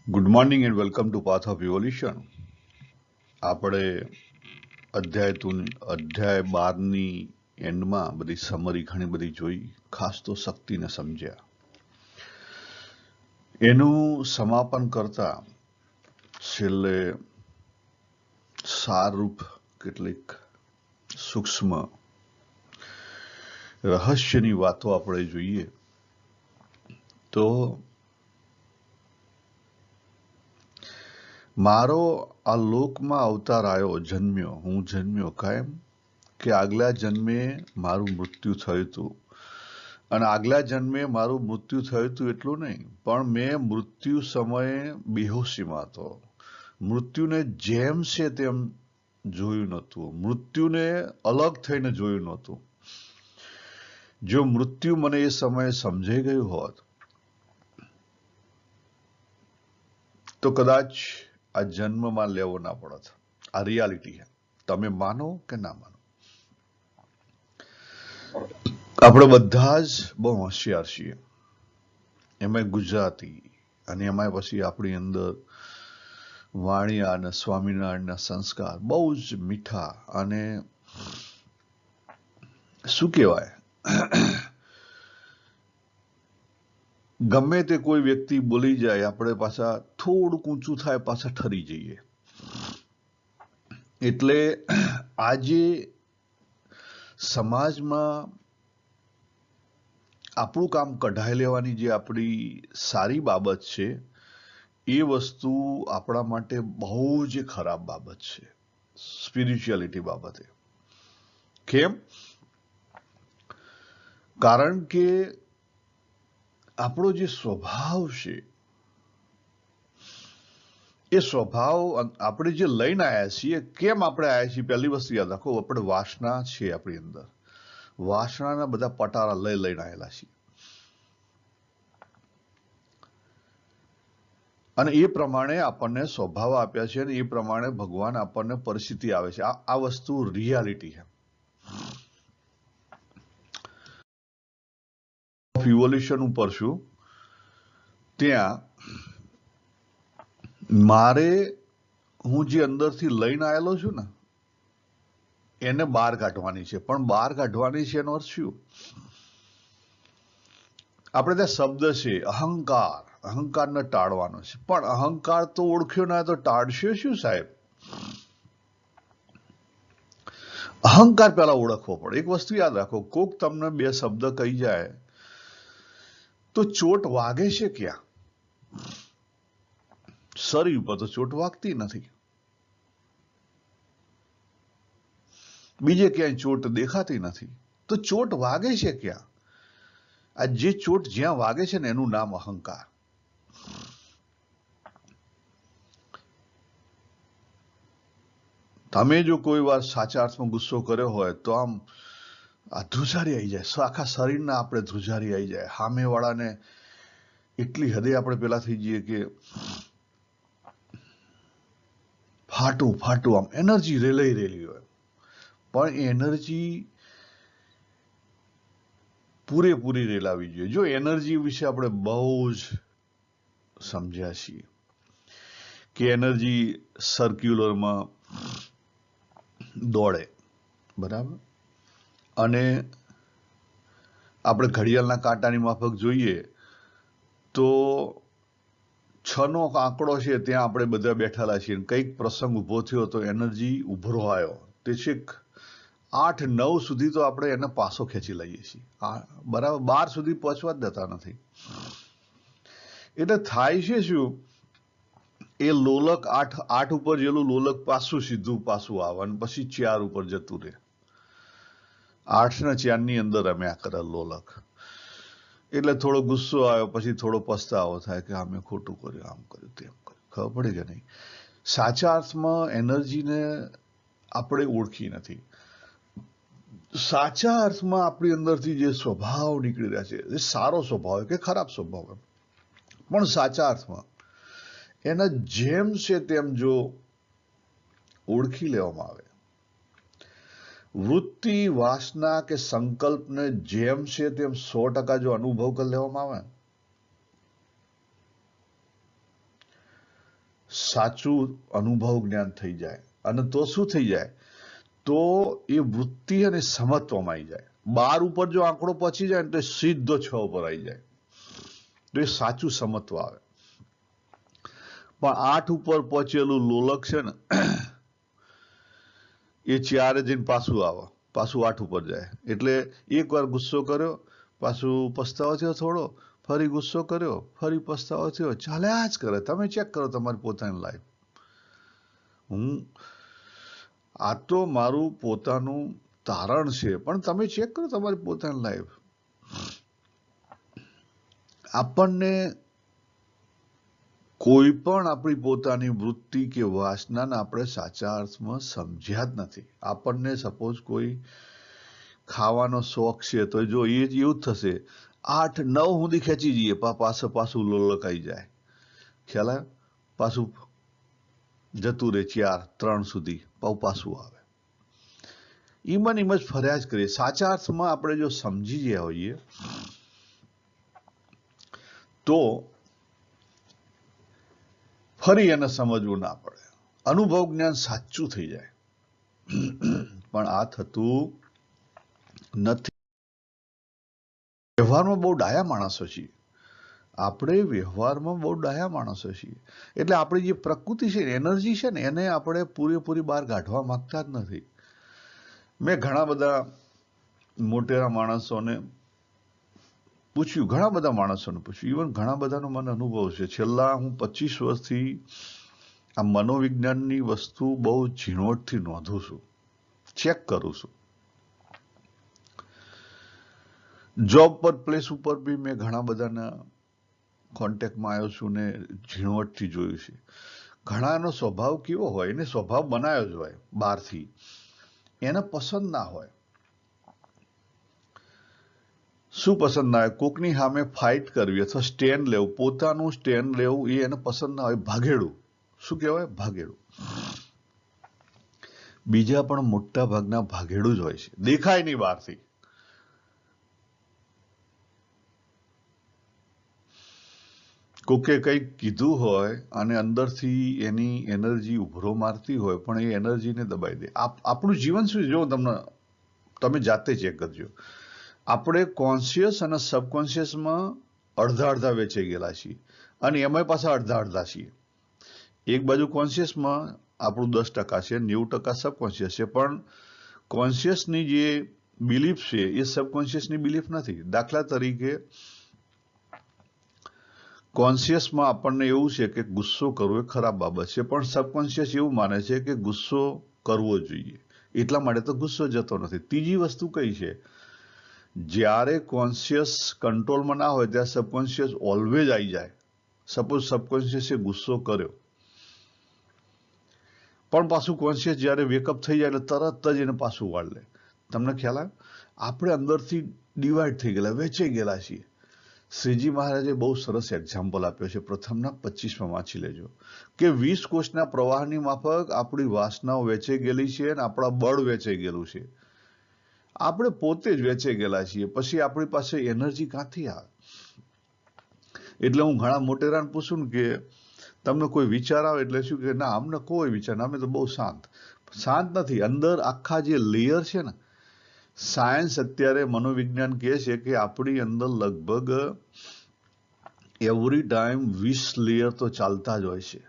Good morning and welcome to path of evolution. આપણે અધ્યાય 12ની એન્ડમાં બધી સમરી ઘણી બધી જોઈ, ખાસ તો શક્તિને સમજ્યા. એનું સમાપન કરતા છેલ્લે સારરૂપ કેટલીક સૂક્ષ્મ રહસ્યની વાતો આપણે જોઈએ તો મારો આ લોકમાં અવતાર આવ્યો, જન્મ્યો, હું જન્મ્યો કાયમ કે આગલા જન્મે મારું મૃત્યુ થયું હતું. અને આગલા જન્મે મારું મૃત્યુ થયું હતું એટલું નહીં, પણ મેં મૃત્યુ સમયે બેહોશીમાં હતો. મૃત્યુને જેમ છે તેમ જોયું નહોતું, મૃત્યુને અલગ થઈને જોયું નહોતું. જો મૃત્યુ મને એ સમયે સમજાઈ ગયું હોત તો કદાચ આ જન્મમાં લેવો ના પડત. આ રિયાલિટી છે, તમે માનો કે ના માનો. આપણે બધા જ બહુ હોશિયાર છીએ, એમાં ગુજરાતી, અને એમાં પછી આપણી અંદર વાણિયા અને સ્વામિનારાયણના સંસ્કાર બહુ જ મીઠા. અને શું કહેવાય, ગમે તે કોઈ વ્યક્તિ બોલી જાય, આપણે પાછા થોડુંક ઊંચું થાય પાછા ઠરી જઈએ. એટલે આજે સમાજમાં આપણું કામ કઢાઈ લેવાની જે આપણી સારી બાબત છે, એ વસ્તુ આપણા માટે બહુ જ ખરાબ બાબત છે, સ્પિરિચ્યુઆલિટી બાબતે. કેમ? કારણ કે આપણો જે સ્વભાવ છે, એ સ્વભાવ આપણે જે લઈને આવ્યા છીએ, કેમ આપણે આવ્યા છીએ, પહેલી વસ્તુ યાદ રાખો, આપણે વાસના છે આપણી અંદર. વાસણાના બધા પટારા લઈને આવેલા છીએ. અને એ પ્રમાણે આપણને સ્વભાવ આપ્યા છે, અને એ પ્રમાણે ભગવાન આપણને પરિસ્થિતિ આવે છે. આ વસ્તુ રિયાલિટી છે. ઇવોલ્યુશન ઉપર છું ત્યાં મારે, હું જે અંદરથી લઈને આવેલો છું ને, એને બહાર કાઢવાની છે. પણ બહાર કાઢવાની છે એનો અર્થ શું? આપણે ત્યાં શબ્દ છે અહંકાર. અહંકારને ટાળવાનો છે. પણ અહંકાર તો ઓળખ્યો ના તો ટાળશે શું સાહેબ? અહંકાર પહેલા ઓળખવો પડે. એક વસ્તુ યાદ રાખો, કોક તમને બે શબ્દ કહી જાય તો ચોટ વાગે છે ક્યાં? શરીર ઉપર તો ચોટ વાગતી નથી, બીજે ક્યાંય ચોટ દેખાતી નથી, તો ચોટ વાગે છે ક્યાં? આ જે ચોટ જ્યાં વાગે છે ને એનું નામ અહંકાર. તમે જો કોઈ વાર સાચા અર્થમાં ગુસ્સો કર્યો હોય તો આમ આ ધ્રુજારી આવી જાય, આખા શરીરના આપણે ધ્રુજારી આવી જાય. સામેવાળાને એટલી હદે આપણે પેલા થઈ જઈએ કે ફાટું ફાટું, આમ એનર્જી રેલી હોય. પણ એનર્જી પૂરેપૂરી રેલાવી જોઈએ. જો એનર્જી વિશે આપણે બહુ જ સમજ્યા છીએ કે એનર્જી સર્ક્યુલરમાં દોડે, બરાબર? અને આપણે ઘડિયાળના કાંટાની માફક જોઈએ તો 6નો આંકડો છે, ત્યાં આપણે બધા બેઠેલા છીએ. કંઈક પ્રસંગ ઉભો થયો તો એનર્જી ઉભરો આવ્યો, તે છેક 8-9 સુધી તો આપણે એને પાછો ખેંચી લઈએ છીએ, બરાબર? 12 સુધી પહોંચવા જ દેતા નથી. એટલે થાય છે શું, એ લોલક 8 ઉપર જેલું લોલક પાછું સીધું પાછું આવે અને પછી 4 ઉપર જતું રહે. 8 ને 4 ની અંદર રમ્યા કરે લોલક. એટલે થોડો ગુસ્સો આવ્યો, પછી થોડો પસ્તાવો થાય કે અમે ખોટું કર્યું, આમ કર્યું, તેમ કર્યું. ખબર પડી કે નહીં? સાચા અર્થમાં એનર્જીને આપણે ઓળખી નથી. સાચા અર્થમાં આપણી અંદરથી જે સ્વભાવ નીકળી રહ્યા છે, એ સારો સ્વભાવ હોય કે ખરાબ સ્વભાવ હોય, પણ સાચા અર્થમાં એના જેમ છે તેમ જો ઓળખી લેવામાં આવે, વૃત્તિ, વાસના કે સંકલ્પને જેમ છે તેમ 100% જો અનુભવ કરી લેવામાં આવે, સાચું અનુભવ જ્ઞાન થઈ જાય, અને તો શું થઈ જાય, તો એ વૃત્તિ અને સમત્વમાં આવી જાય. 12 ઉપર જો આંકડો પહોંચી જાય ને તો સીધો 6 ઉપર આવી જાય, તો એ સાચું સમત્વ આવે. પણ 8 ઉપર પહોંચેલું લોલક છે ને, એ 4 જઈને પાછું આવે, પાછું 8 ઉપર જાય. એટલે એકવાર ગુસ્સો કર્યો, પાછું પસ્તાવો થયો થોડો, ફરી ગુસ્સો કર્યો, ફરી પસ્તાવો થયો, ચાલ્યા જ કરે. તમે ચેક કરો તમારી પોતાની લાઈફ. આ તો મારું પોતાનું તારણ છે, પણ તમે ચેક કરો તમારી પોતાની લાઈફ. આપણને કોઈ પણ આપણી પોતાની વૃત્તિ કે વાસનાને આપણે સાચા અર્થમાં સમજ્યા જ નથી. આપણને સપોઝ કોઈ ખાવાનો શોખ છે, તો જો એ જ એવું જ થશે, 8-9 સુધી ખેંચી જઈએ, પાછું લોલકાઈ જાય, ખ્યાલ આવે, પાછું જતું રહે 4-3 સુધી, પાછું આવે. ઈમન જ ફર્યા જ કરીએ. સાચા અર્થમાં આપણે જો સમજી ગયા હોઈએ તો ફરી એને સમજવું ના પડે, અનુભવ જ્ઞાન સાચું થઈ જાય. પણ આ થતું નથી. વ્યવહારમાં બહુ ડાયા માણસો છીએ આપણે, વ્યવહારમાં બહુ ડાયા માણસો છીએ. એટલે આપણી જે પ્રકૃતિ છે, એનર્જી છે ને, એને આપણે પૂરેપૂરી બહાર કાઢવા માંગતા જ નથી. મેં ઘણા બધા મોટેરા માણસોને પૂછ્યું, ઇવન ઘણા બધાનો મને અનુભવ છે. છેલ્લા હું 25 વર્ષથી આ મનોવિજ્ઞાનની વસ્તુ બહુ ઝીણવટથી નોંધું છું, ચેક કરું છું. જોબ પર, પ્લેસ ઉપર બી મેં ઘણા બધાના કોન્ટેક્ટમાં આવ્યો છું ને ઝીણવટથી જોયું છે. ઘણાનો સ્વભાવ કેવો હોય, એને સ્વભાવ બનાવ્યો જ હોય બહારથી, એને પસંદ ના હોય. શું પસંદ ના હોય? કોકની સામે ફાઇટ કરવી અથવા સ્ટેન્ડ લેવું, પોતાનું સ્ટેન્ડ લેવું, એ એને પસંદ ના હોય. ભાગેડું, શું કહેવાય? ભાગેડું. બીજા પણ મોટા ભાગના ભાગેડું જ હોય છે, દેખાય નહીં બહારથી. કોકે કંઈક કીધું હોય અને અંદરથી એની એનર્જી ઉભરો મારતી હોય, પણ એ એનર્જીને દબાઈ દે. આપણું જીવન શું, જો તમે જાતે ચેક કરજો. આપણે કોન્શિયસ અને સબકોન્શિયસમાં અડધા વેચાઈ ગયેલા છીએ, અને એમાં પાછા અડધા છીએ. એક બાજુ કોન્શિયસમાં આપણું 10% છે, 90% સબકોન્શિયસ છે. પણ કોન્શિયસની જે બિલીફ છે એ સબકોન્શિયસની બિલીફ નથી. દાખલા તરીકે કોન્શિયસમાં આપણને એવું છે કે ગુસ્સો કરવો એ ખરાબ બાબત છે, પણ સબકોન્શિયસ એવું માને છે કે ગુસ્સો કરવો જોઈએ, એટલા માટે તો ગુસ્સો જતો નથી. ત્રીજી વસ્તુ કઈ છે? જ્યારે કોન્શિયસ કંટ્રોલમાં ના હોય ત્યારે સબકોન્શિયસ ઓલવેઝ આવી જાય. સપોઝ સબકોન્શિયસે ગુસ્સો કર્યો, પણ પાછું કોન્શિયસ જ્યારે વેકઅપ થઈ જાય એટલે તરત જ એને પાછું વાળ લે. તમને ખ્યાલ આવે? આપણે અંદરથી ડિવાઈડ થઈ ગયેલા, વેચાઈ ગયેલા છીએ. શ્રીજી મહારાજે બહુ સરસ એક્ઝામ્પલ આપ્યો છે, પ્રથમના 25માં વાંચી લેજો, કે 20 કોષના પ્રવાહની માફક આપણી વાસનાઓ વેચાઈ ગયેલી છે અને આપણા બળ વેચાઈ ગયેલું છે. આપણે પોતે જ વેચાઈ ગયેલા છીએ, પછી આપણી પાસે એનર્જી ક્યાંથી આવે? એટલે હું ઘણા મોટેરાને પૂછું ને કે તમને કોઈ વિચાર આવે, એટલે શું કે ના, અમને કોઈ વિચાર, અમે તો બહુ શાંત નથી. અંદર આખા જે લેયર છે ને, સાયન્સ અત્યારે મનોવિજ્ઞાન કહે છે કે આપણી અંદર લગભગ એવરી ટાઈમ 20 લેયર તો ચાલતા જ હોય છે.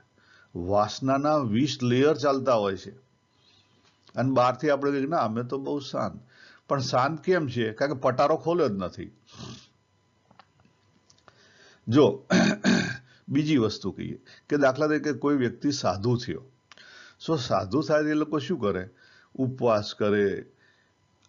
વાસનાના 20 લેયર ચાલતા હોય છે. અને બહારથી આપણે કહીએ ના, અમે તો બહુ શાંત. પણ શાંત કેમ છે? કારણ કે પટારો ખોલ્યો જ નથી. જો બીજી વસ્તુ કહીએ કે દાખલા તરીકે કોઈ વ્યક્તિ સાધુ થયો, સાધુ થાય એ લોકો શું કરે? ઉપવાસ કરે,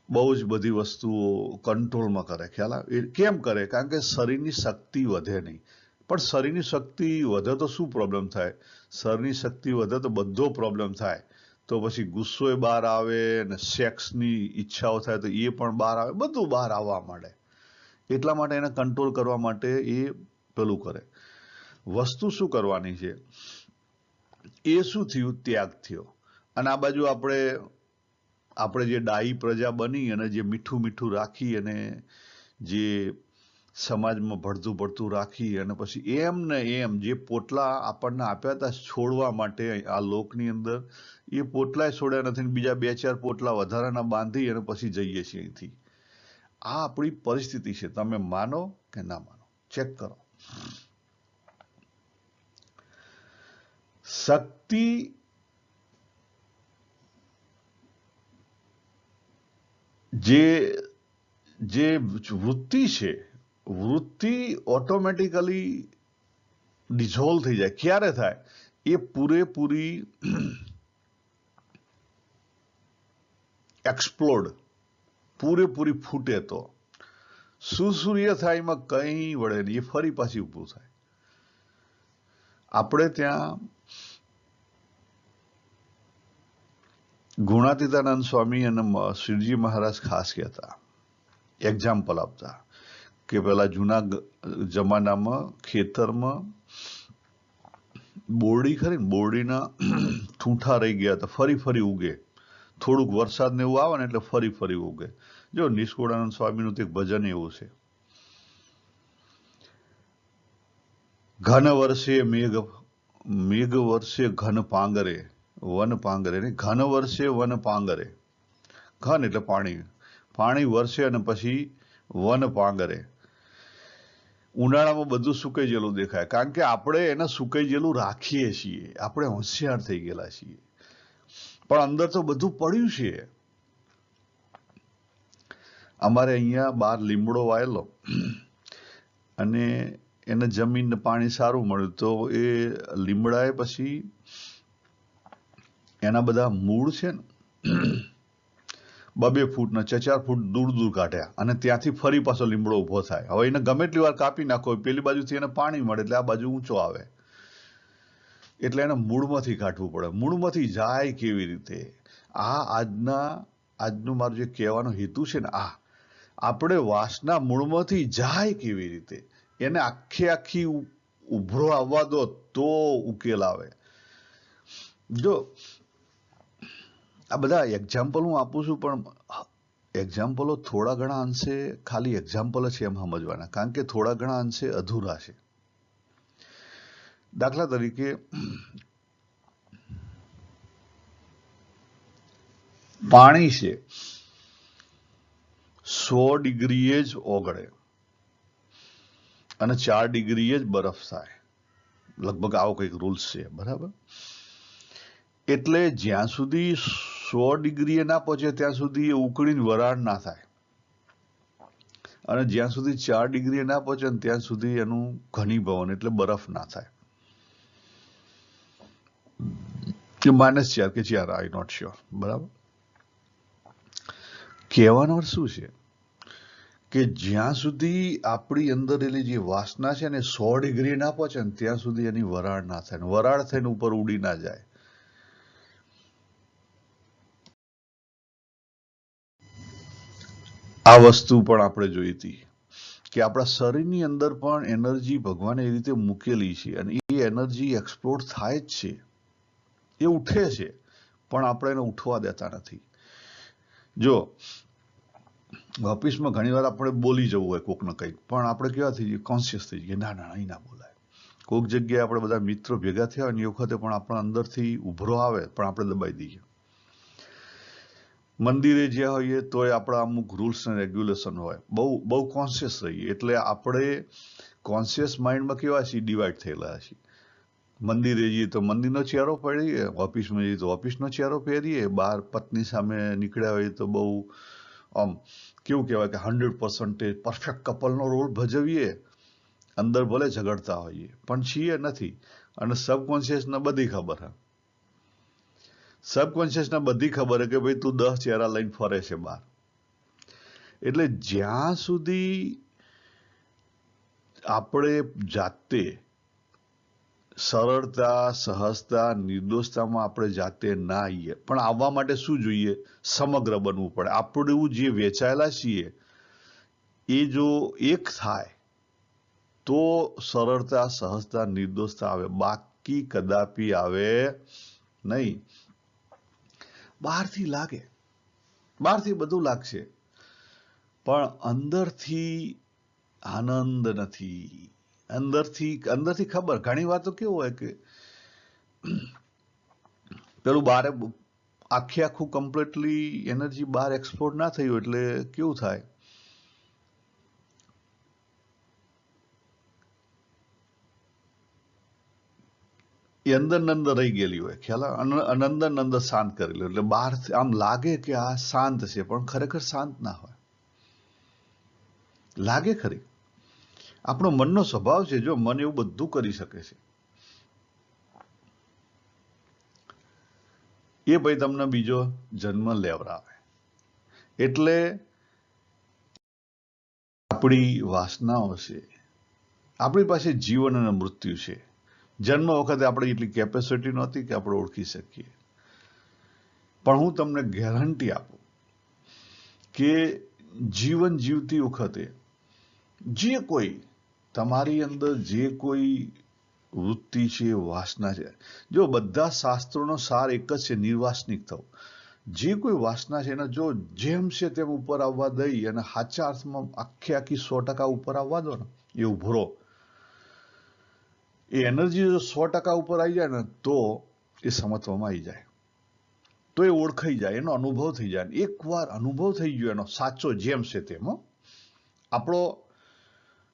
બહુ જ બધી વસ્તુઓ કંટ્રોલમાં કરે. ખ્યાલ આવે? કેમ કરે? કારણ કે શરીરની શક્તિ વધે નહીં. પણ શરીરની શક્તિ વધે તો શું પ્રોબ્લેમ થાય? શરીરની શક્તિ વધે તો બધો પ્રોબ્લેમ થાય. તો પછી ગુસ્સો એ બહાર આવે, ને સેક્સની ઈચ્છાઓ થાય તો એ પણ બહાર આવે, બધું બહાર આવવા માંડે. એટલા માટે એને કંટ્રોલ કરવા માટે એ પેલું કરે. વસ્તુ શું કરવાની છે? એ શું થયું? ત્યાગ થયો. અને આ બાજુ આપણે જે ડાઈ પ્રજા બની અને જે મીઠું રાખી અને જે સમાજમાં ભળતું ભળતું રાખી અને પછી એમ ને એમ જે પોટલા આપણને આપ્યા હતા છોડવા માટે આ લોકની અંદર, એ પોટલાય છોડ્યા નથી, બીજા 2-4 પોટલા વધારાના બાંધી અને પછી જઈએ છીએ અહીંથી. આ આપણી પરિસ્થિતિ છે. તમે માનો કે ના માનો, ચેક કરો. શક્તિ જે વૃત્તિ છે, વૃત્તિ ઓટોમેટિકલી ડિઝોલ્વ થઈ જાય. ક્યારે થાય? એ પૂરેપૂરી એક્સપ્લોડ, પૂરેપૂરી ફૂટે તો સુસૂર્ય થાય, એમાં કંઈ વળે નહીં, એ ફરી પાછી ઊભું થાય. આપણે ત્યાં ગુણાતીતાનંદ સ્વામી અને શ્રીજી મહારાજ ખાસ કહેતા, એક્ઝામ્પલ આપતા કે પેલા જૂના જમાનામાં ખેતરમાં બોરડી ખરી ને, બોરડીના ઠૂંઠા રહી ગયા હતા, ફરી ફરી ઉગે. થોડુંક વરસાદ ને એવું આવે ને એટલે ફરી ફરી ઉગે. જો નિષ્કુળાનંદ સ્વામીનું તો એક ભજન એવું છે, ઘન વર્ષે મેઘ વર્ષે ઘન પાંગરે, વન પાંગરે નહીં, ઘન વર્ષે વન પાંગરે. ઘન એટલે પાણી, પાણી વર્ષે અને પછી વન પાંગરે. ઉનાળામાં બધું સુકાઈ ગયેલું દેખાય, કારણ કે આપણે એને સુકાઈ ગયેલું રાખીએ છીએ. આપણે હોશિયાર થઈ ગયેલા છીએ, પણ અંદર તો બધું પડ્યું છે. અમારે અહીંયા બહાર લીમડો વાયેલો અને એને જમીન પાણી સારું મળ્યું, તો એ લીમડાએ પછી એના બધા મૂળ છે ને 2-2 ફૂટના 4-4 ફૂટ દૂર દૂર કાઢ્યા અને ત્યાંથી ફરી પાછો લીમડો ઉભો થાય. હવે એને ગમે એટલી વાર કાપી નાખો, પેલી બાજુથી એને પાણી મળે એટલે આ બાજુ ઊંચો આવે, એટલે એને મૂળમાંથી કાઢવું પડે. મૂળમાંથી જાય કેવી રીતે? આજનું મારું જે કહેવાનો હેતુ છે ને, આપણે વાસના મૂળમાંથી જાય કેવી રીતે, એને આખી ઉભરો આવવા દો તો ઉકેલ આવે. જો આ બધા એક્ઝામ્પલ હું આપું છું, પણ એક્ઝામ્પલો થોડા ઘણા અંશે ખાલી એક્ઝામ્પલ છે એમ સમજવાના, કારણ કે થોડા ઘણા અંશે અધૂરા છે. દાખલા તરીકે પાણી છે, 100 ડિગ્રીએ જ ઓગળે અને 4 ડિગ્રીએ જ બરફ થાય. લગભગ આવો કંઈક રૂલ્સ છે, બરાબર? એટલે જ્યાં સુધી 100 ડિગ્રીએ ના પહોંચે ત્યાં સુધી એ ઉકળીને વરાળ ના થાય, અને જ્યાં સુધી 4 ડિગ્રીએ ના પહોંચે ત્યાં સુધી એનું ઘનીભવન એટલે બરફ ના થાય. કે -4 કે 4, આઈ નોટ શ્યોર, બરાબર? કહેવાનો અર્થ શું છે કે જ્યાં સુધી આપણી અંદર એલી જે વાસના છે ને 100 ડિગ્રી ના પહોંચે ને ત્યાં સુધી એની વરાળ ના થાય, વરાળ થઈને ઉપર ઉડી ના જાય. આ વસ્તુ પણ આપણે જોઈ હતી કે આપણા શરીરની અંદર પણ એનર્જી ભગવાને એ રીતે મૂકેલી છે અને એ એનર્જી એક્સપ્લોર થાય જ છે, એ ઉઠે છે, પણ આપણે એને ઉઠવા દેતા નથી. જો ઓફિસમાં ઘણી વાર આપણે બોલી જવું હોય કોકને કંઈક, પણ આપણે કેવા થઈ જઈએ, કોન્શિયસ થઈ જઈએ, ના અહીં ના બોલાય. કોઈક જગ્યાએ આપણે બધા મિત્રો ભેગા થયા હોય એ વખતે પણ આપણા અંદરથી ઉભરો આવે, પણ આપણે દબાઈ દઈએ. મંદિરે જ્યાં હોઈએ તોય આપણા અમુક રૂલ્સ અને રેગ્યુલેશન હોય, બહુ કોન્શિયસ રહીએ. એટલે આપણે કોન્શિયસ માઇન્ડમાં કેવા છીએ, ડિવાઈડ થયેલા છીએ. મંદિરે જઈએ તો મંદિરનો ચહેરો પહેરીએ, ઓફિસમાં જઈએ તો ઓફિસનો ચહેરો પહેરીએ, બહાર પત્ની સામે નીકળ્યા હોઈએ તો બહુ આમ કેવું કહેવાય કે 100% પરફેક્ટ કપલનો રોલ ભજવીએ, અંદર ભલે ઝઘડતા હોઈએ પણ છીએ નથી. અને સબકોન્શિયસને બધી ખબર હે, સબકોન્શિયસને બધી ખબર હે કે ભાઈ તું 10 ચહેરા લઈને ફરે છે બહાર. એટલે જ્યાં સુધી આપણે જાતે સરળતા, સહજતા, નિર્દોષતામાં આપણે જાતે ના આવીએ, પણ આવવા માટે શું જોઈએ? સમગ્ર બનવું પડે. આપણું જે વેચાયેલા છીએ એ જો એક થાય તો સરળતા, સહજતા, નિર્દોષતા આવે, બાકી કદાપી આવે નહીં. બહારથી લાગે, બહારથી બધું લાગશે, પણ અંદરથી આનંદ નથી. અંદરથી ખબર, ઘણી વાર તો કેવું હોય કે પેલું બારે આખું કમ્પ્લીટલી એનર્જી બહાર એક્સપોર્ટ ના થઈ હોય એટલે કેવું થાય, એ અંદર રહી ગયેલી હોય, ખ્યાલ, અંદર શાંત કરેલું, એટલે બહાર આમ લાગે કે આ શાંત છે, પણ ખરેખર શાંત ના હોય. લાગે ખરી. આપણો મનનો સ્વભાવ છે, જો મન એવું બધું કરી શકે છે, એ ભાઈ તમને બીજો જન્મ લેવડાવે. એટલે આપણી વાસનાઓ છે, આપણી પાસે જીવન અને મૃત્યુ છે. જન્મ વખતે આપણે એટલી કેપેસિટી નહોતી કે આપણે ઓળખી શકીએ. પણ હું તમને ગેરંટી આપું કે જીવન જીવતી વખતે જે કોઈ તમારી અંદર જે કોઈ વૃત્તિ છે, વાસના છે, જો બધા શાસ્ત્રોનો સાર એક જ છે, નિર્વાસનિક થવું. જે કોઈ વાસના છે એને જો જેમ છે તેમ ઉપર આવવા દઈ અને સાચા અર્થમાં આખી 100% ઉપર આવવા દો ને, એ ઉભરો, એ એનર્જી જો 100% ઉપર આવી જાય ને તો એ સમત્વમાં આવી જાય, તો એ ઓળખાઈ જાય, એનો અનુભવ થઈ જાય. એકવાર અનુભવ થઈ ગયો એનો સાચો જેમ છે તેમ.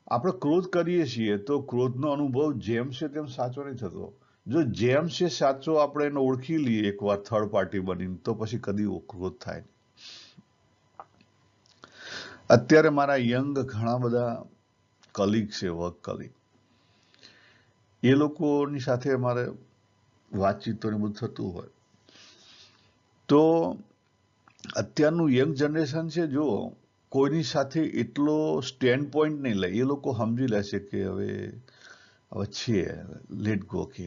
આપણે ક્રોધ કરીએ છીએ તો ક્રોધનો અનુભવ જેમ છે તેમ સાચો નહીં થતો. જો જેમ છે સાચો આપણે એને ઓળખી લઈએ એકવાર થર્ડ પાર્ટી બનીને, તો પછી કદી ક્રોધ થાય. અત્યારે મારા યંગ ઘણા બધા કલીગ છે, વર્ક કલીગ, એ લોકોની સાથે અમારે વાતચીત તો બધું થતું હોય. તો અત્યારનું યંગ જનરેશન છે, જો કોઈની સાથે એટલો સ્ટેન્ડ પોઈન્ટ નહીં લે. એ લોકો સમજી લે છે કે હવે છે, લેટ ગો, કે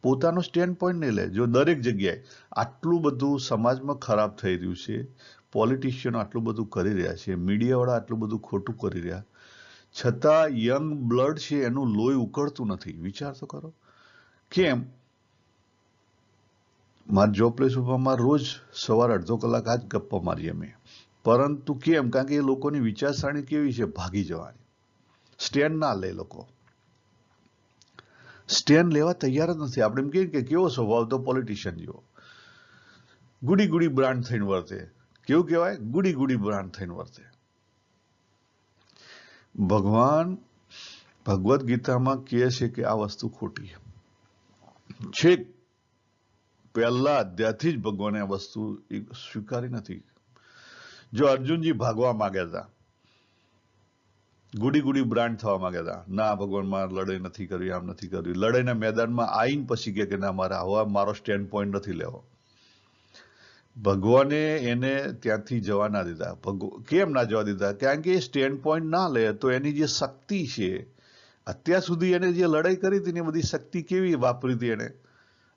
પોતાનો સ્ટેન્ડ પોઈન્ટ નહીં લે. જો દરેક જગ્યાએ આટલું બધું સમાજમાં ખરાબ થઈ રહ્યું છે, પોલિટિશિયનો આટલું બધું કરી રહ્યા છે, મીડિયાવાળા આટલું બધું ખોટું કરી રહ્યા, છતાં યંગ બ્લડ છે એનું લોહી ઉકળતું નથી. વિચાર તો કરો કેમ. મારા જોબ પ્લેસ ઉપરમાં રોજ સવારે અડધો કલાક આ જ ગપ્પા મારીએ અમે. પરંતુ કેમ? કારણ કે એ લોકોની વિચારસરણી કેવી છે, ભાગી જવાની. સ્ટેન્ડ ના લે લોકો, સ્ટેન્ડ લેવા તૈયાર જ નથી. આપણે એમ કહીએ કે કેવો સ્વભાવ, તો પોલિટિશિયન જેવો ગુડી બ્રાન્ડ થઈને વર્તે. કેવું કહેવાય? ગુડી બ્રાન્ડ થઈને વર્તે. ભગવાન ભગવદ્ ગીતામાં કહે છે કે આ વસ્તુ ખોટી છે. પહેલા અધ્યાયથી જ ભગવાને આ વસ્તુ સ્વીકારી નથી. જો અર્જુનજી ભાગવા માંગ્યા હતા, ગુડી બ્રાન્ડ થવા માંગ્યા હતા, ના ભગવાન મારે લડાઈ નથી કરવી, આમ નથી કરવી, લડાઈના મેદાનમાં આવીને પછી કે ના મારે હવા મારો સ્ટેન્ડ પોઈન્ટ નથી લેવો. ભગવાને એને ત્યાંથી જવા ના દીધા. કેમ ના જવા દીધા? કારણ કે એ સ્ટેન્ડ પોઈન્ટ ના લે તો એની જે શક્તિ છે, અત્યાર સુધી એને જે લડાઈ કરી હતી ને, એ બધી શક્તિ કેવી વાપરી હતી? એને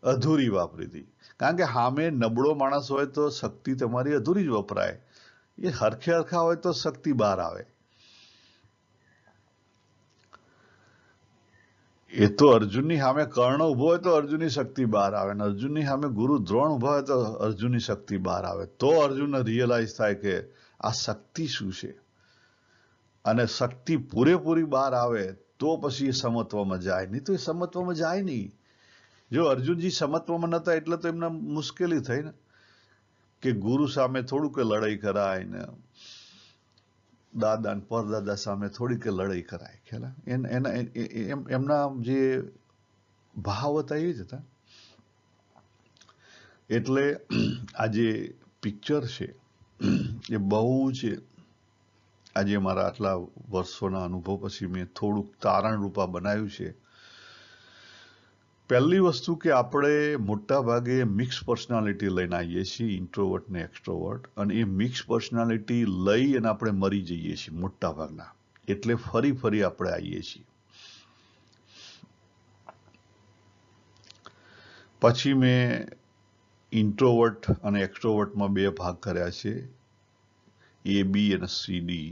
અધૂરી વાપરી હતી. કારણ કે સામે નબળો માણસ હોય તો શક્તિ તમારી અધૂરી જ વપરાય. એ હરખા હોય તો શક્તિ બહાર આવે. એ તો અર્જુનની સામે કર્ણ ઉભો હોય તો અર્જુનની શક્તિ બહાર આવે, ને અર્જુનની સામે ગુરુ દ્રોણ ઉભા હોય તો અર્જુનની શક્તિ બહાર આવે. તો અર્જુનને રિયલાઇઝ થાય કે આ શક્તિ શું છે, અને શક્તિ પૂરેપૂરી બહાર આવે તો પછી એ સમત્વમાં જાય. નહીં તો એ સમત્વમાં જાય નહીં. જો અર્જુનજી સમત્વમાં નતા એટલે તો એમને મુશ્કેલી થઈ ને, કે ગુરુ સામે થોડું કે લડાઈ કરાય ને દાદા પરદાદા સામે થોડી કે લડાઈ કરાય. ખ્યાલ? એમના જે ભાવ હતા એ જ હતા. એટલે આ જે પિક્ચર છે એ બહુ છે, આજે મારા આટલા વર્ષોના અનુભવ પછી મેં થોડુંક તારણ રૂપા બનાવ્યું છે. પહેલી વસ્તુ કે આપણે મોટા ભાગે મિક્સ પર્સનાલિટી લઈને આવીએ છીએ, ઇન્ટ્રોવર્ટ ને એક્સ્ટ્રોવર્ટ, અને એ મિક્સ પર્સનાલિટી લઈ અને આપણે મરી જઈએ છીએ મોટા ભાગના. એટલે ફરી આપણે આવીએ છીએ. પછી મેં ઇન્ટ્રોવર્ટ અને એક્સ્ટ્રોવર્ટમાં બે ભાગ કર્યા છે, એ બી અને સીડી.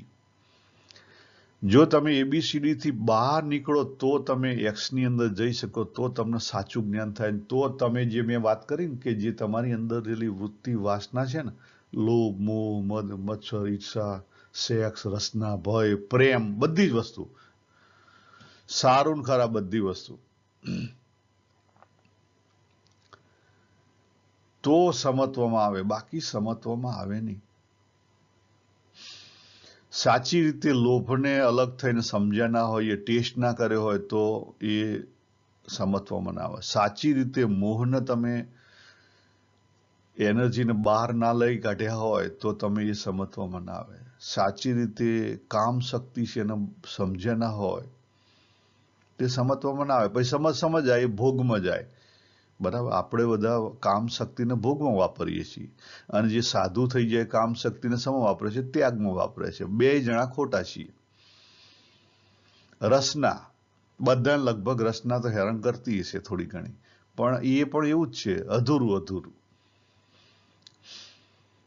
જો તમે ABCD થી બહાર નીકળો તો તમે એક્સની અંદર જઈ શકો, તો તમને સાચું જ્ઞાન થાય. તો તમે જે મેં વાત કરી ને કે જે તમારી અંદર રહેલી વૃત્તિ વાસના છે ને, લોભ, મોહ, મદ, મત્સર, ઈર્ષા, સેક્સ, રસના, ભય, પ્રેમ, બધી જ વસ્તુ, સારું ને ખરાબ બધી વસ્તુ, તો સમત્વમાં આવે, બાકી સમત્વમાં આવે નહીં. સાચી રીતે લોભને અલગ થઈને સમજ્યા ના હોય, એ ટેસ્ટ ના કર્યો હોય તો એ સમત્વમાં ના આવે. સાચી રીતે મોહને તમે એનર્જીને બહાર ના લઈ કાઢ્યા હોય તો તમે એ સમત્વમાં ના આવે. સાચી રીતે કામ શક્તિ છે એને સમજ્યા ના હોય તે સમત્વમાં ના આવે. પછી સમજાય એ ભોગમાં જાય. બરાબર, આપણે બધા કામ શક્તિને ભોગમાં વાપરીએ છીએ અને જે સાધુ થઈ જાય કામ શક્તિને સમ વાપરે છે, ત્યાગમાં વાપરે છે. બે જણા ખોટા છીએ. રસના, બધાને લગભગ રસના તો હેરાન કરતી હશે થોડી ઘણી, પણ એ પણ એવું જ છે, અધૂરું અધૂરું.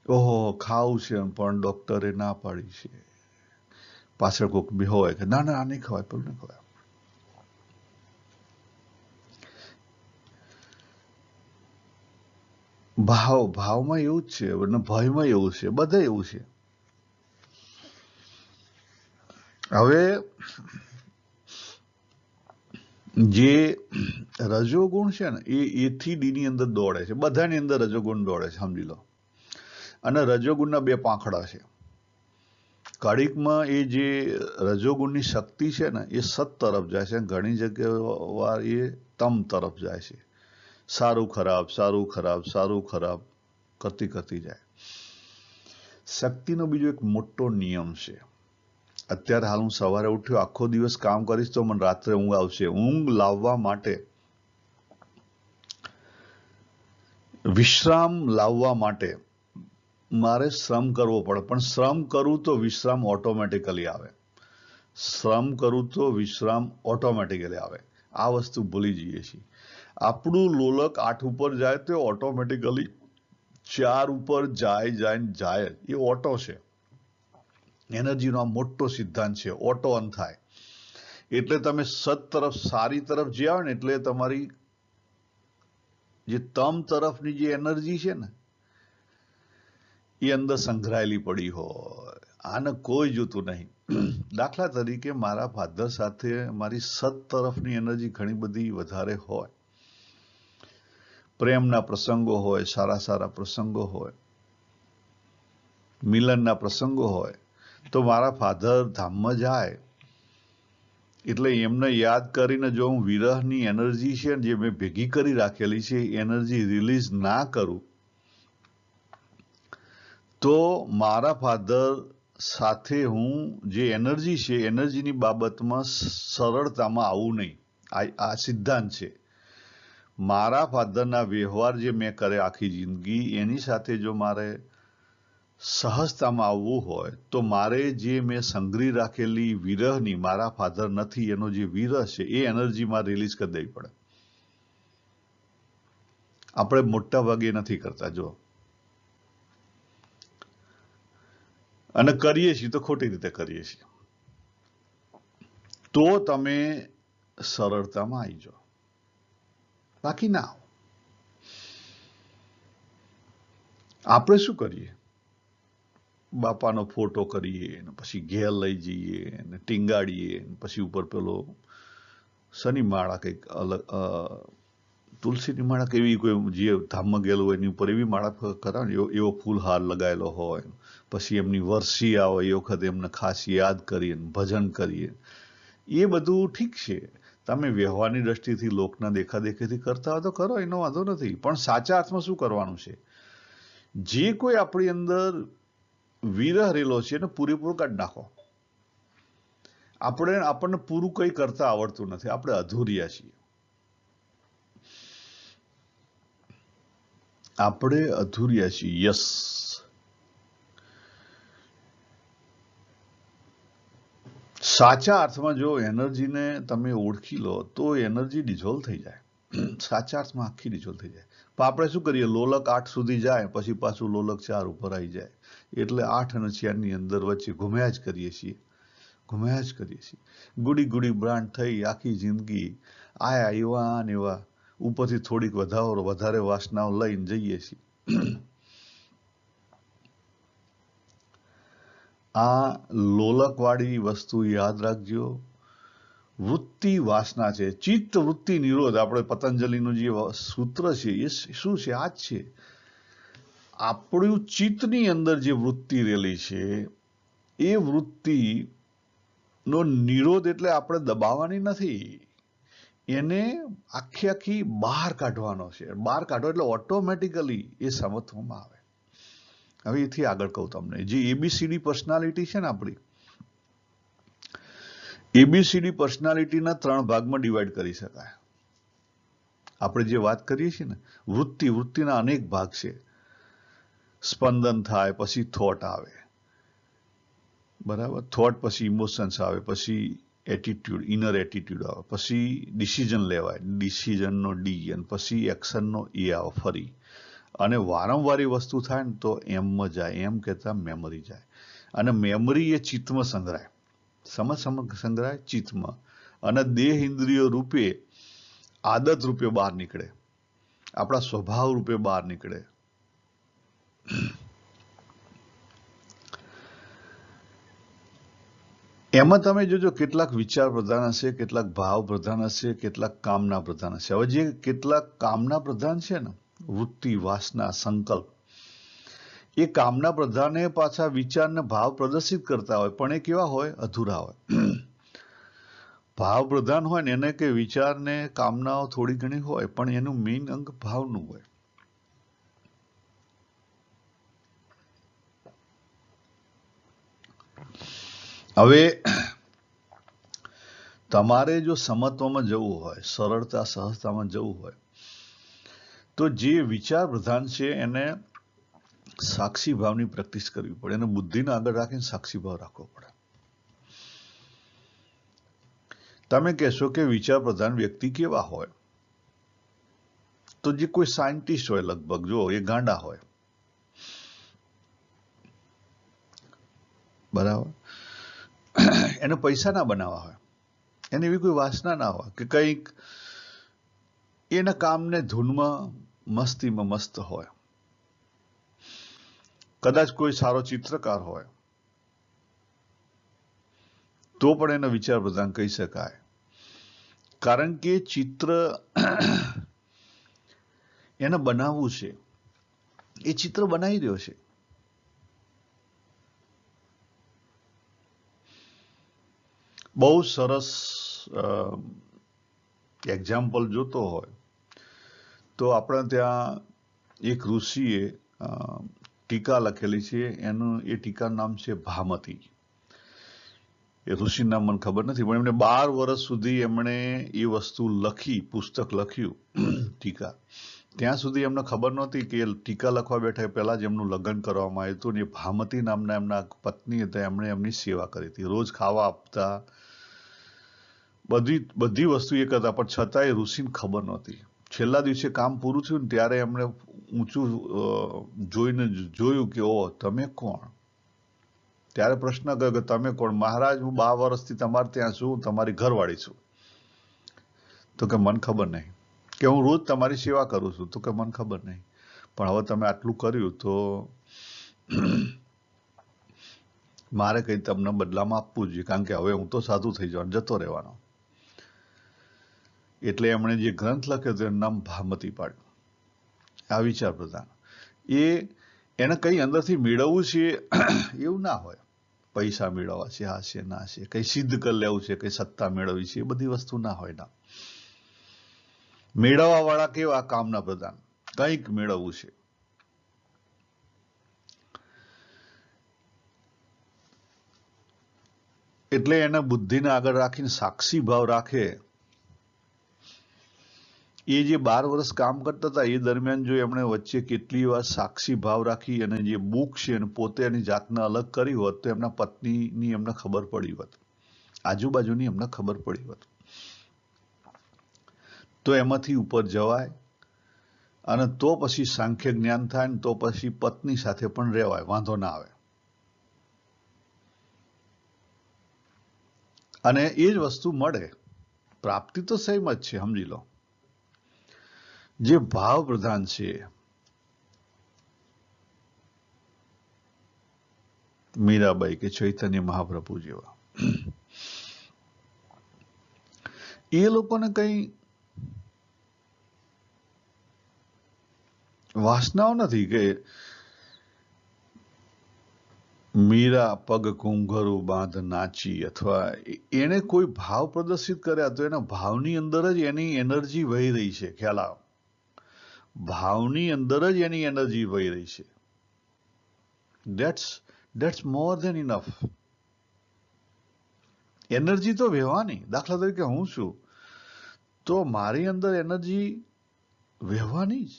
ઓહો ખાવું છે પણ ડોક્ટરે ના પાડી છે, પાછળ કોઈક બી હોય કે ના ના નહીં ખવાય, પેલું નહીં ખવાય. ભાવમાં એવું જ છે અને ભયમાં એવું છે, બધે એવું છે. હવે જે રજોગુણ છે ને એથી ડી ની અંદર દોડે છે, બધાની અંદર રજોગુણ દોડે છે, સમજી લો. અને રજોગુણના બે પાંખડા છે. કળિકમાં એ જે રજોગુણની શક્તિ છે ને એ સત તરફ જાય છે, ઘણી જગ્યાએ એ તમ તરફ જાય છે. સારું ખરાબ, સારું ખરાબ, સારું ખરાબ કરતી કરતી જાય. શક્તિનો બીજો એક મોટો નિયમ છે. અત્યારે હાલ હું સવારે ઉઠ્યો, આખો દિવસ કામ કરીશ તો મને રાત્રે ઊંઘ આવશે. ઊંઘ લાવવા માટે, વિશ્રામ લાવવા માટે મારે શ્રમ કરવો પડે, પણ શ્રમ કરું તો વિશ્રામ ઓટોમેટિકલી આવે. શ્રમ કરું તો વિશ્રામ ઓટોમેટિકલી આવે. આ વસ્તુ ભૂલી જઈએ છીએ. આપણું લોલક 8 ઉપર જાય તો ઓટોમેટિકલી 4 ઉપર જાય. એ ઓટો છે. એનર્જીનો આ મોટો સિદ્ધાંત છે, ઓટો અન થાય. એટલે તમે સત તરફ, સારી તરફ જ્યાં હોય ને એટલે તમારી જે તમ તરફની જે એનર્જી છે ને એ અંદર સંઘરાયેલી પડી હોય. આને કોઈ જોતું નહીં. દાખલા તરીકે મારા ફાધર સાથે મારી સત તરફની એનર્જી ઘણી બધી વધારે હોય, પ્રેમના પ્રસંગો હોય, સારા સારા પ્રસંગો હોય, મિલનના પ્રસંગો હોય, તો મારા ફાધર ધામમાં જાય એટલે એમને યાદ કરીને જો હું વિરહની એનર્જી છે જે મેં ભેગી કરી રાખેલી છે એનર્જી રિલીઝ ના કરું તો મારા ફાધર સાથે હું જે એનર્જી છે એનર્જીની બાબતમાં સરળતામાં આવું નહીં. આ સિદ્ધાંત છે. મારા ફાધરના વ્યવહાર જે મેં કરે આખી જિંદગી એની સાથે જો મારે સહજતામાં આવવું હોય તો મારે જે મેં સંગ્રહી રાખેલી વિરહની, મારા ફાધર નથી એનો જે વિરહ છે એ એનર્જીમાં રિલીઝ કરી દેવી પડે. આપણે મોટા ભાગે નથી કરતા જો, અને કરીએ છીએ તો ખોટી રીતે કરીએ છીએ. તો તમે સરળતામાં આવી જાઓ, બાકી ના આવો. આપણે શું કરીએ? બાપાનો ફોટો કરીએ ને પછી ઘેર લઈ જઈએ ને ટીંગાડીએ, પછી ઉપર પેલો શનિ માળા કંઈક અલગ, તુલસીની માળા કેવી કોઈ જે ધામમાં ગયેલું હોય એની ઉપર એવી માળા કરાવે ને એવો ફૂલહાર લગાવેલો હોય, પછી એમની વર્ષી આવે એ વખતે એમને ખાસ યાદ કરીએ, ભજન કરીએ. એ બધું ઠીક છે, તમે વ્યવહારની દ્રષ્ટિથી લોકના દેખાદેખીથી કરતા હોય તો કરો, એનો વાંધો નથી. પણ સાચા અર્થમાં શું કરવાનું છે? જે કોઈ આપણી અંદર વિરહ રહેલો છે એને પૂરેપૂરો કાઢી નાખો. આપણને પૂરું કંઈ કરતા આવડતું નથી, આપણે અધૂરિયા છીએ. આપણે અધૂરિયા છીએ. યસ, સાચા અર્થમાં જો એનર્જીને તમે ઓળખી લો તો એનર્જી ડિઝોલ્વ થઈ જાય. સાચા અર્થમાં આખી ડિઝોલ્વ થઈ જાય. પણ આપણે શું કરીએ? લોલક 8 સુધી જાય પછી પાછું લોલક 4 ઉપર આવી જાય, એટલે 8 અને 4 ની અંદર વચ્ચે ઘુમ્યા જ કરીએ છીએ. ગુડી ગુડી બ્રાન્ડ થઈ આખી જિંદગી આયા એવા ને એવા, ઉપરથી થોડીક વધારે વાસનાઓ લઈને જઈએ છીએ. આ લોલકવાળી વસ્તુ યાદ રાખજો. વૃત્તિ વાસના છે. ચિત્ત વૃત્તિ નિરોધ, આપણે પતંજલિનું જે સૂત્ર છે એ શું છે? આ જ છે. આપણું ચિત્તની અંદર જે વૃત્તિ રહેલી છે એ વૃત્તિ નો નિરોધ એટલે આપણે દબાવવાની નથી, એને આખી બહાર કાઢવાનો છે. બહાર કાઢો એટલે ઓટોમેટિકલી એ સમત્વમાં આવે. હવે એથી આગળ કહું તમને, જે એબીસીડી પર્સનાલિટી છે ને આપણી, એબીસીડી પર્સનાલિટીના 3 ભાગમાં ડિવાઈડ કરી શકાય. આપણે જે વાત કરીએ છીએ ને, વૃત્તિના અનેક ભાગ છે. સ્પંદન થાય, પછી થોટ આવે, બરાબર? થોટ પછી ઇમોશન્સ આવે, પછી એટીટ્યુડ, ઇનર એટીટ્યુડ આવે, પછી ડિસિઝન લેવાય, ડિસિઝનનો ડી, અને પછી એક્શનનો એ આવે ફરી. અને વારંવાર એ વસ્તુ થાય ને તો એમમાં જાય, એમ કહેતા મેમરી જાય. અને મેમરી એ ચિત્તમાં સંગ્રહાય. સંગ્રહાય ચિત્તમાં, અને દેહ ઇન્દ્રિયો રૂપે, આદત રૂપે બહાર નીકળે, આપણા સ્વભાવ રૂપે બહાર નીકળે. એમાં તમે જોજો કેટલાક વિચાર પ્રધાન હશે, કેટલાક ભાવ પ્રધાન હશે, કેટલાક કામના પ્રધાન હશે. હવે જે કેટલાક કામના પ્રધાન છે ને, વૃત્તિ, વાસના, સંકલ્પ, એ કામના પ્રધાને પાછા વિચારને ભાવ પ્રદર્શિત કરતા હોય, પણ એ કેવા હોય? અધૂરા હોય. ભાવ પ્રધાન હોય ને એને કે વિચારને કામનાઓ થોડી ઘણી હોય, પણ એનું મેઇન અંગ ભાવનું હોય. હવે તમારે જો સમત્વમાં જવું હોય, સરળતા સહજતામાં જવું હોય, તો જે વિચાર પ્રધાન છે એને સાક્ષી ભાવની પ્રેક્ટિસ કરવી પડે. એને બુદ્ધિને આગળ રાખીને સાક્ષી ભાવ રાખવો પડે. તમે કહેશો કે વિચાર પ્રધાન વ્યક્તિ કેવા હોય? તો જે કોઈ સાયન્ટિસ્ટ હોય, લગભગ જો એ ગાંડા હોય, બરાબર? એને પૈસા ના બનાવવા હોય, એને એવી કોઈ વાસના ના હોય કે કંઈક એના કામને ધૂનમાં મસ્તીમાં મસ્ત હોય. કદાચ કોઈ સારો ચિત્રકાર હોય તો પણ એને વિચાર પ્રધાન કહી શકાય, કારણ કે ચિત્ર એને બનાવવું છે, એ ચિત્ર બનાવી રહ્યો છે. બહુ સરસ એક્ઝામ્પલ જોતો હોય તો આપણે ત્યાં એક ઋષિએ ટીકા લખેલી છે. એનું એ ટીકાનું નામ છે ભામતી. એ ઋષિનું નામ મને ખબર નથી, પણ એમને 12 વર્ષ સુધી એમણે એ વસ્તુ લખી, પુસ્તક લખ્યું ટીકા. ત્યાં સુધી એમને ખબર નહોતી કે ટીકા લખવા બેઠા પહેલા જ એમનું લગ્ન કરવામાં આવ્યું હતું. ને ભામતી નામના એમના પત્ની હતા, એમણે એમની સેવા કરી હતી, રોજ ખાવા આપતા, બધી વસ્તુ એક હતા, પણ છતાં એ ઋષિને ખબર નહોતી. છેલ્લા દિવસે કામ પૂરું થયું ને ત્યારે એમણે ઊંચું જોઈને જોયું કે ઓ તમે કોણ? ત્યારે પ્રશ્ન કર્યો કે તમે કોણ? મહારાજ, હું 12 વર્ષથી તમારે ત્યાં છું, તમારી ઘરવાળી છું. તો કે મને ખબર નહીં. કે હું રોજ તમારી સેવા કરું છું. તો કે મને ખબર નહીં, પણ હવે તમે આટલું કર્યું તો મારે કંઈ તમને બદલામાં આપવું જોઈએ, કારણ કે હવે હું તો સાધુ થઈ જવાનો, જતો રહેવાનો. એટલે એમણે જે ગ્રંથ લખ્યો તેનું નામ ભામતી પાડ્યું. આ વિચાર પ્રધાન એને કઈ અંદરથી મેળવવું છે એવું ના હોય. પૈસા મેળવવા છે, આ છે ના છે, કઈ સિદ્ધ કરી લેવું છે, કઈ સત્તા મેળવવી છે, એ બધી વસ્તુ ના હોય. ના, મેળવવા વાળા કેવા? કામના પ્રધાન, કંઈક મેળવવું છે. એટલે એને બુદ્ધિને આગળ રાખીને સાક્ષી ભાવ રાખે. એ જે 12 વર્ષ કામ કરતા હતા એ દરમિયાન જો એમણે વચ્ચે કેટલી વાર સાક્ષી ભાવ રાખી અને જે બુક છે અને પોતે એની જાતને અલગ કરી હોત તો એમના પત્નીની એમને ખબર પડી હોત, આજુબાજુની એમને ખબર પડી હોત, તો એમાંથી ઉપર જવાય. અને તો પછી સાંખ્ય જ્ઞાન થાય ને તો પછી પત્ની સાથે પણ રહેવાય, વાંધો ના આવે. અને એ જ વસ્તુ મળે. પ્રાપ્તિ તો સેમ જ છે, સમજી લો. જે ભાવ પ્રધાન છે મીરાબાઈ કે ચૈતન્ય મહાપ્રભુ જેવા, એ લોકોને કઈ વાસનાઓ નથી કે મીરા પગ ઘૂંઘરું બાંધ નાચી, અથવા એને કોઈ ભાવ પ્રદર્શિત કર્યા તો એના ભાવની અંદર જ એની એનર્જી વહી રહી છે. ખ્યાલ આવ, ભાવની અંદર જ એની એનર્જી વહી રહી છે. That's more than enough. Energy તો વહેવાની. દાખલા તરીકે હું છું તો મારી અંદર એનર્જી વહેવાની જ.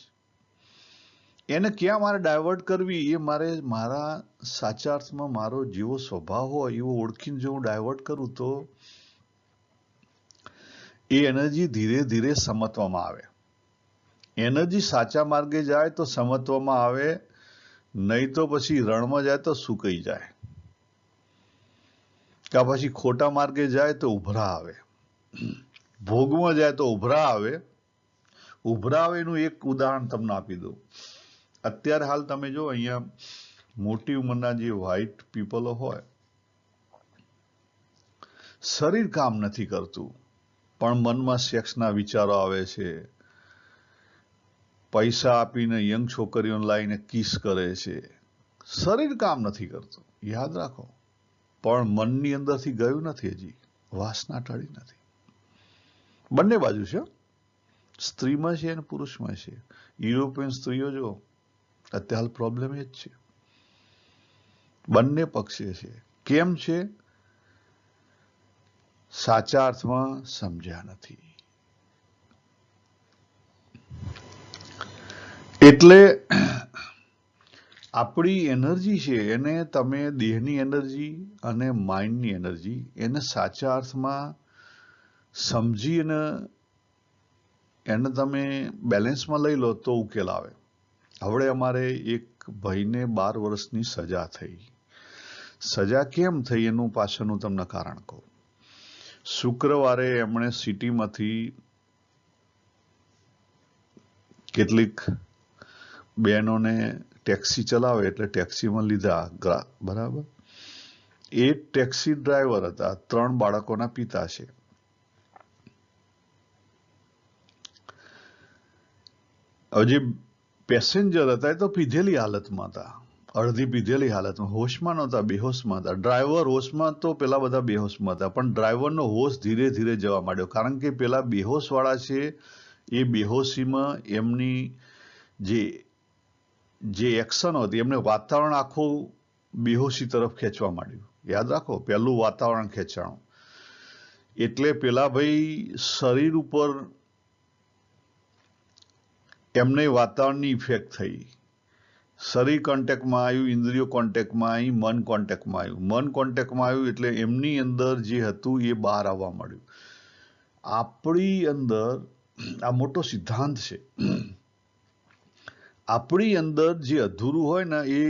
એને ક્યાં મારે ડાયવર્ટ કરવી એ મારે મારા સાચા અર્થમાં મારો જેવો સ્વભાવ હોય એવો ઓળખીને જો હું ડાયવર્ટ કરું તો એ એનર્જી ધીરે ધીરે સમતવામાં આવે. એનર્જી સાચા માર્ગે જાય તો સમતવામાં આવે, નહીં તો પછી રણમાં જાય તો સુકાઈ જાય, કે પછી ખોટા માર્ગે જાય તો ઉભરા આવે, ભોગમાં જાય તો ઉભરા આવે. ઉભરા આવે એનું એક ઉદાહરણ તમને આપી દઉં. અત્યારે હાલ તમે જો અહીંયા મોટી ઉંમરના જે વ્હાઇટ પીપલો હોય, શરીર કામ નથી કરતું પણ મનમાં સેક્સના વિચારો આવે છે, પૈસા આપીને યંગ છોકરીઓને લાવીને કિસ કરે છે. શરીર કામ નથી કરતું, યાદ રાખો, પણ મનની અંદરથી ગયું નથી, હજી વાસના ટળી નથી. બંને બાજુ છે, સ્ત્રીમાં છે અને પુરુષમાં છે. યુરોપિયન સ્ત્રીઓ જો અત્યારે પ્રોબ્લેમ એ જ છે, બંને પક્ષે છે. કેમ છે? સાચા અર્થમાં સમજ્યા નથી. એટલે આપણી એનર્જી છે એને તમે દેહની એનર્જી અને માઇન્ડની એનર્જી એને સાચા અર્થમાં સમજી અને એને તમે બેલેન્સમાં લઈ લો તો ઉકેલ આવે. હવે અમારે એક ભાઈને 12 વર્ષની સજા થઈ. સજા કેમ થઈ એનું પાછળનું તમને કારણ કહું. શુક્રવારે એમણે સિટીમાંથી કેટલીક બહેનોને ટેક્સી ચલાવે એટલે ટેક્સીમાં લીધા, બરાબર. એ ટેક્સી ડ્રાઈવર હતા, 3 બાળકોના પિતા છે. જે પેસેન્જર હતા એ તો પીધેલી હાલતમાં હતા, અડધી પીધેલી હાલતમાં, હોશમાં નહોતા, બેહોશમાં હતા. ડ્રાઈવર હોશમાં તો પેલા બધા બેહોશમાં હતા, પણ ડ્રાઈવરનો હોશ ધીરે ધીરે જવા માંડ્યો, કારણ કે પેલા બેહોશ વાળા છે એ બેહોશીમાં એમની જે એક્શન હતી એમને વાતાવરણ આખું બેહોશી તરફ ખેંચવા માંડ્યું. યાદ રાખો, પહેલું વાતાવરણ ખેંચાણું. એટલે પેલા ભાઈ શરીર ઉપર એમને વાતાવરણની ઇફેક્ટ થઈ. શરીર કોન્ટેક્ટમાં આવ્યું, ઇન્દ્રિયો કોન્ટેક્ટમાં આવી, મન કોન્ટેક્ટમાં આવ્યું. મન કોન્ટેક્ટમાં આવ્યું એટલે એમની અંદર જે હતું એ બહાર આવવા માંડ્યું. આપણી અંદર આ મોટો સિદ્ધાંત છે. આપણી અંદર જે અધૂરું હોય ને એ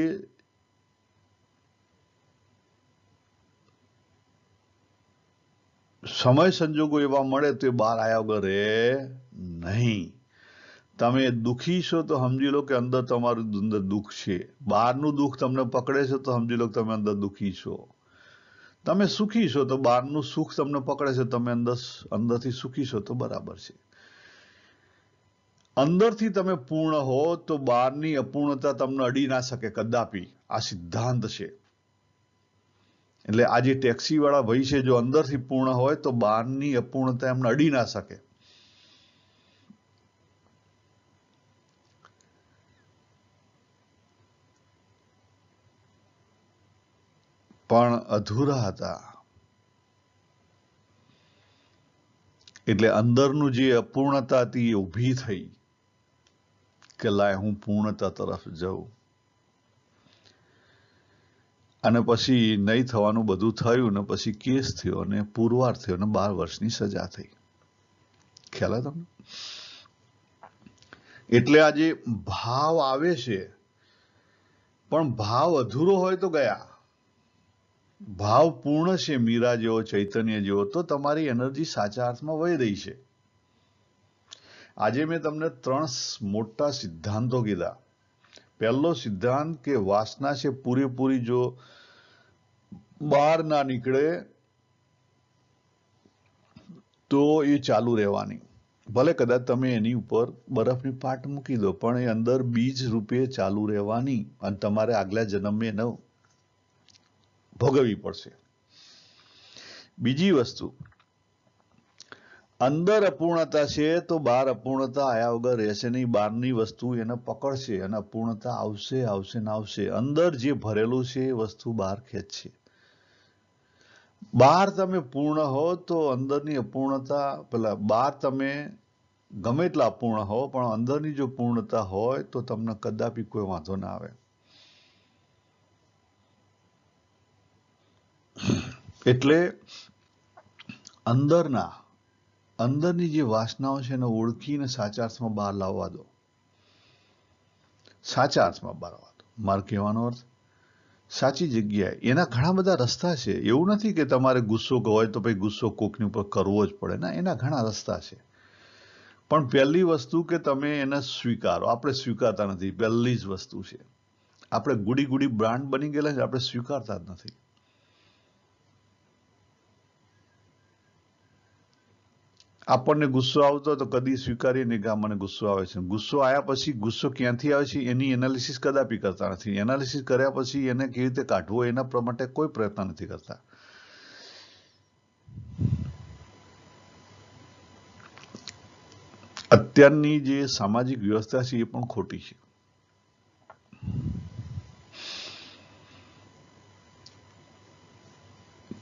સમય સંજોગો એવા મળે તો એ બહાર આવ્યા વગર રહે નહીં. તમે દુઃખી છો તો સમજી લો કે અંદર તમારું અંદર દુઃખ છે. બહારનું દુઃખ તમને પકડે છે તો સમજી લો કે તમે અંદર દુઃખી છો. તમે સુખી છો તો બહારનું સુખ તમને પકડે છે, તમે અંદરથી સુખી છો તો બરાબર છે. અંદરથી તમે પૂર્ણ હો તો બહારની અપૂર્ણતા તમને અડી ના શકે કદાપી. આ સિદ્ધાંત છે. એટલે આ જે ટેક્સી વાળા ભાઈ છે, જો અંદરથી પૂર્ણ હોય તો બહારની અપૂર્ણતા એમને અડી ના શકે. પણ અધૂરા હતા. એટલે અંદરનું જે અપૂર્ણતા હતી એ ઊભી થઈ કે લાય હું પૂર્ણતા તરફ જઉં. અને પછી નહીં થવાનું બધું થયું ને પછી કેસ થયો અને પુરવાર થયો અને 12 વર્ષની સજા થઈ. ખ્યાલ તમને? એટલે આ જે ભાવ આવે છે, પણ ભાવ અધૂરો હોય તો ગયા. ભાવ પૂર્ણ છે, મીરા જેવો, ચૈતન્ય જેવો, તો તમારી એનર્જી સાચા અર્થમાં વહી રહી છે. આજે મેં તમને 3 મોટા સિદ્ધાંતો કીધા. પહેલો સિદ્ધાંત કે વાસના છે પૂરેપૂરી જો બહાર ના નીકળે તો એ ચાલુ રહેવાની. ભલે કદાચ તમે એની ઉપર બરફની પાટ મૂકી દો, પણ એ અંદર બીજ રૂપે ચાલુ રહેવાની અને તમારે આગલા જન્મે એને ભોગવવી પડશે. બીજી વસ્તુ, અંદર અપૂર્ણતા છે તો બહાર અપૂર્ણતા આયા વગર રહેશે નહીં. બહારની વસ્તુ એને પકડશે અને અપૂર્ણતા આવશે આવશે ને આવશે. અંદર જે ભરેલું છે એ વસ્તુ બહાર ખેંચશે. બહાર તમે પૂર્ણ હો તો અંદરની અપૂર્ણતા, પેલા બહાર તમે ગમે એટલા અપૂર્ણ હો પણ અંદરની જો પૂર્ણતા હોય તો તમને કદાપી કોઈ વાંધો ના આવે. એટલે અંદરની જે વાસનાઓ છે એને ઓળખીને સાચા અર્થમાં બહાર લાવવા દો. સાચા અર્થમાં બહાર લાવવા દો. મારો કહેવાનો અર્થ સાચી જગ્યાએ. એના ઘણા બધા રસ્તા છે. એવું નથી કે તમારે ગુસ્સો હોય તો પછી ગુસ્સો કોકની ઉપર કરવો જ પડે. ના, એના ઘણા રસ્તા છે. પણ પહેલી વસ્તુ કે તમે એને સ્વીકારો. આપણે સ્વીકારતા નથી. પહેલી જ વસ્તુ છે. આપણે ગુડી બ્રાન્ડ બની ગયેલા છે, આપણે સ્વીકારતા જ નથી. આપણને ગુસ્સો આવતો તો કદી સ્વીકારીએ નહીં કે મને ગુસ્સો આવે છે. ગુસ્સો આવ્યા પછી ગુસ્સો ક્યાંથી આવે છે એની એનાલિસિસ કદાપી કરતા નથી. એનાલિસિસ કર્યા પછી એને કેવી રીતે કાઢવો એના માટે કોઈ પ્રયત્ન નથી કરતા. અત્યારની જે સામાજિક વ્યવસ્થા છે એ પણ ખોટી છે.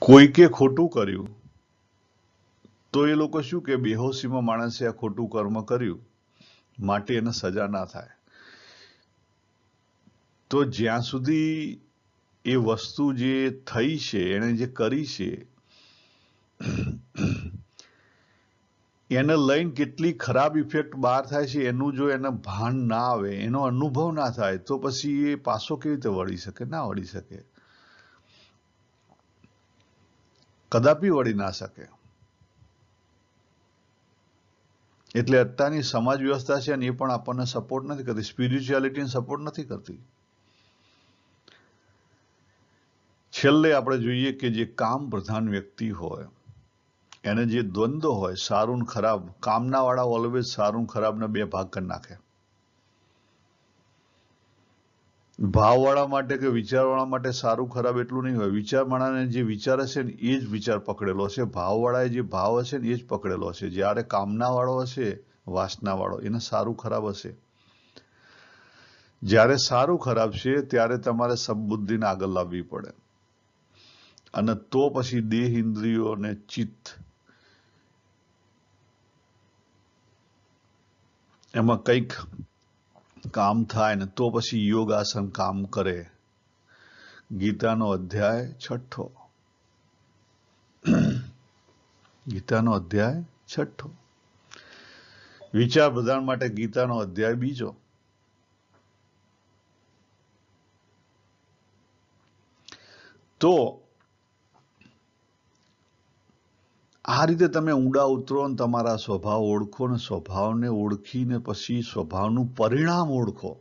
કોઈકે ખોટું કર્યું તો એ લોકો શું કે બેહોશીમાં માણસે આ ખોટું કર્મ કર્યું માટે એને સજા ના થાય. તો જ્યાં સુધી એ વસ્તુ જે થઈ છે, એને જે કરી છે, એને લઈને કેટલી ખરાબ ઇફેક્ટ બહાર થાય છે એનું જો એને ભાન ના આવે, એનો અનુભવ ના થાય તો પછી એ પાછો કેવી રીતે વળી શકે? ના વળી શકે, કદાપી વળી ના શકે. એટલે અત્યારની સમાજ વ્યવસ્થા છે ને એ પણ આપણને સપોર્ટ નથી કરતી. સ્પિરિચ્યુઆલિટીને સપોર્ટ નથી કરતી. છેલ્લે આપણે જોઈએ કે જે કામ પ્રધાન વ્યક્તિ હોય એને જે દ્વંદ્વ હોય, સારું ને ખરાબ, કામના વાળા ઓલવેઝ સારું ખરાબને બે ભાગ કરી નાખે. ભાવવાળા માટે કે વિચારવાળા માટે સારું ખરાબ એટલું નહીં હોય. વિચારવાળાને જે વિચાર હશે ને એ જ વિચાર પકડેલો હશે. ભાવવાળાએ જે ભાવ હશે ને એ જ પકડેલો હશે. જ્યારે કામનાવાળો હશે, વાસનાવાળો, એને સારું ખરાબ હશે. જ્યારે સારું ખરાબ છે ત્યારે તમારે સબબુદ્ધિને આગળ લાવવી પડે અને તો પછી દેહ, ઇન્દ્રિયો અને ચિત્ત એમાં કંઈક કામ થાય ને તો પછી યોગાસન કામ કરે. ગીતાનો અધ્યાય 6. ગીતાનો અધ્યાય 6. વિચાર પ્રધાન માટે ગીતાનો અધ્યાય 2. તો આ રીતે તમે ઊંડા ઉતરો ને તમારા સ્વભાવ ઓળખો ને સ્વભાવને ઓળખીને પછી સ્વભાવનું પરિણામ ઓળખો.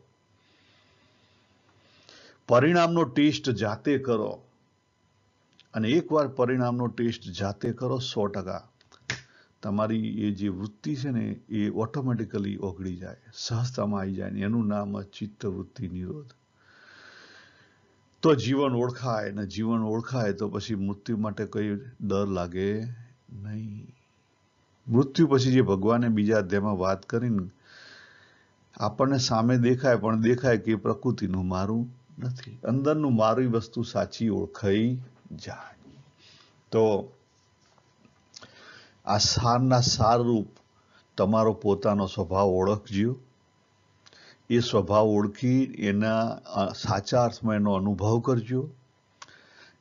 પરિણામનો ટેસ્ટ જાતે કરો અને એકવાર પરિણામનો ટેસ્ટ જાતે કરો 100% તમારી એ જે વૃત્તિ છે ને એ ઓટોમેટિકલી ઓગળી જાય, સહજતામાં આવી જાય. એનું નામ ચિત્ત વૃત્તિ નિરોધ. તો જીવન ઓળખાય ને જીવન ઓળખાય તો પછી મૃત્યુ માટે કઈ ડર લાગે નહીં. મૃત્યુ પછી જે ભગવાને બીજા અધ્યાયમાં વાત કરીને આપણને સામે દેખાય પણ દેખાય કે પ્રકૃતિનું મારું નથી, અંદરનું મારી વસ્તુ સાચી ઓળખાઈ જાય. તો આ સારના સારરૂપ તમારો પોતાનો સ્વભાવ ઓળખજો. એ સ્વભાવ ઓળખી એના સાચા અર્થમાં એનો અનુભવ કરજો.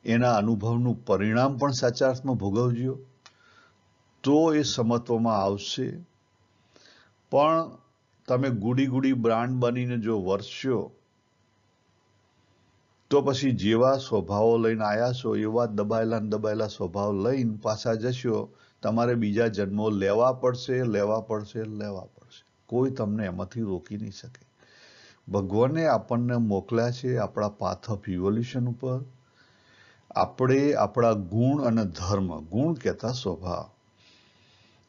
એના અનુભવનું પરિણામ પણ સાચા અર્થમાં ભોગવજો. તો એ સમત્વમાં આવશે. પણ તમે ગુડી બ્રાન્ડ બનીને જો વર્તશો તો પછી જેવા સ્વભાવો લઈને આવ્યા છો એવા દબાયેલા સ્વભાવ લઈને પાછા જશો. તમારે બીજા જન્મો લેવા પડશે. કોઈ તમને એમાંથી રોકી નહીં શકે. ભગવાને આપણને મોકલ્યા છે આપણા પાથ ઓફ ઇવોલ્યુશન ઉપર આપણે આપણા ગુણ અને ધર્મ, ગુણ કહેતા સ્વભાવ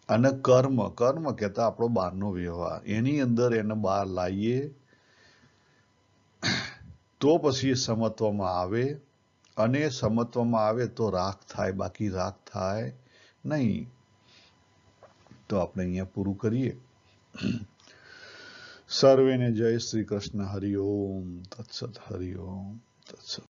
અને કર્મ, કર્મ કહેતા આપણો બહારનો વ્યવહાર, એની અંદર એને બહાર લાવીએ તો પછી સમત્વમાં આવે, અને સમત્વમાં આવે તો રાખ થાય, બાકી રાખ થાય નહીં. તો આપણે અહીંયા પૂરું કરીએ. સર્વેને જય શ્રી કૃષ્ણ. હરિ ઓમ તત્સત. હરિ ઓમ તત્સત.